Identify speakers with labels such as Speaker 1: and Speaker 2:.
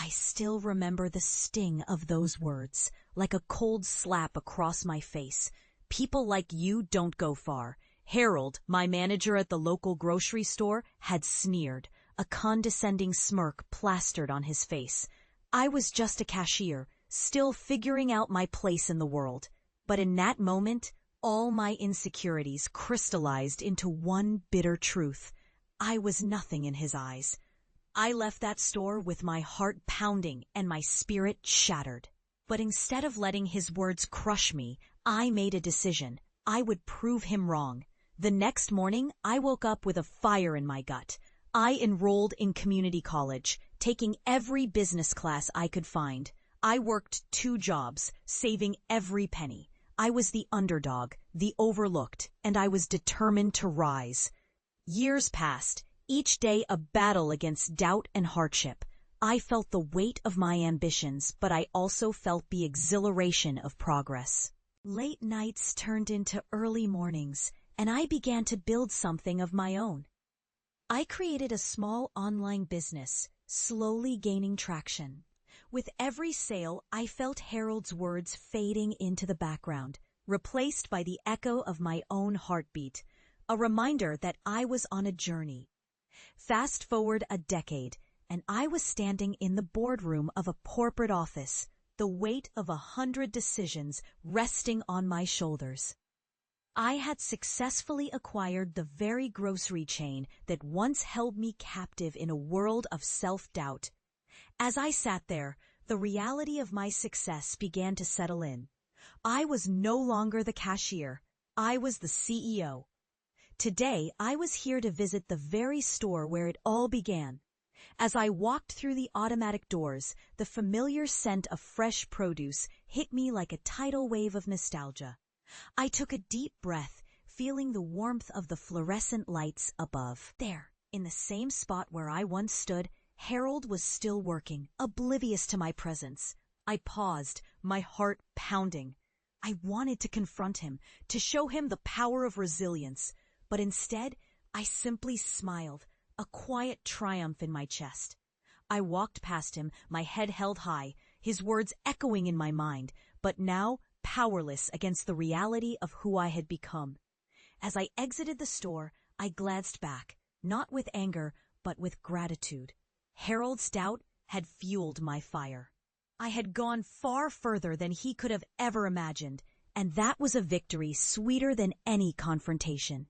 Speaker 1: I still remember the sting of those words, like a cold slap across my face. People like you don't go far. Harold, my manager at the local grocery store, had sneered, a condescending smirk plastered on his face. I was just a cashier, still figuring out my place in the world. But in that moment, all my insecurities crystallized into one bitter truth. I was nothing in his eyes. I left that store with my heart pounding and my spirit shattered. But instead of letting his words crush me, I made a decision. I would prove him wrong. The next morning, I woke up with a fire in my gut. I enrolled in community college, taking every business class I could find. I worked 2 jobs, saving every penny. I was the underdog, the overlooked, and I was determined to rise. Years passed, each day a battle against doubt and hardship. I felt the weight of my ambitions, but I also felt the exhilaration of progress. Late nights turned into early mornings, and I began to build something of my own. I created a small online business, slowly gaining traction. With every sale, I felt Harold's words fading into the background, replaced by the echo of my own heartbeat, a reminder that I was on a journey. Fast forward a decade, and I was standing in the boardroom of a corporate office, the weight of 100 decisions resting on my shoulders. I had successfully acquired the very grocery chain that once held me captive in a world of self-doubt. As I sat there, the reality of my success began to settle in. I was no longer the cashier. I was the CEO. Today, I was here to visit the very store where it all began. As I walked through the automatic doors, the familiar scent of fresh produce hit me like a tidal wave of nostalgia. I took a deep breath, feeling the warmth of the fluorescent lights above. There, in the same spot where I once stood, Harold was still working, oblivious to my presence. I paused, my heart pounding. I wanted to confront him, to show him the power of resilience, but instead, I simply smiled, a quiet triumph in my chest. I walked past him, my head held high, his words echoing in my mind, but now powerless against the reality of who I had become. As I exited the store, I glanced back, not with anger, but with gratitude. Harold's doubt had fueled my fire. I had gone far further than he could have ever imagined, and that was a victory sweeter than any confrontation.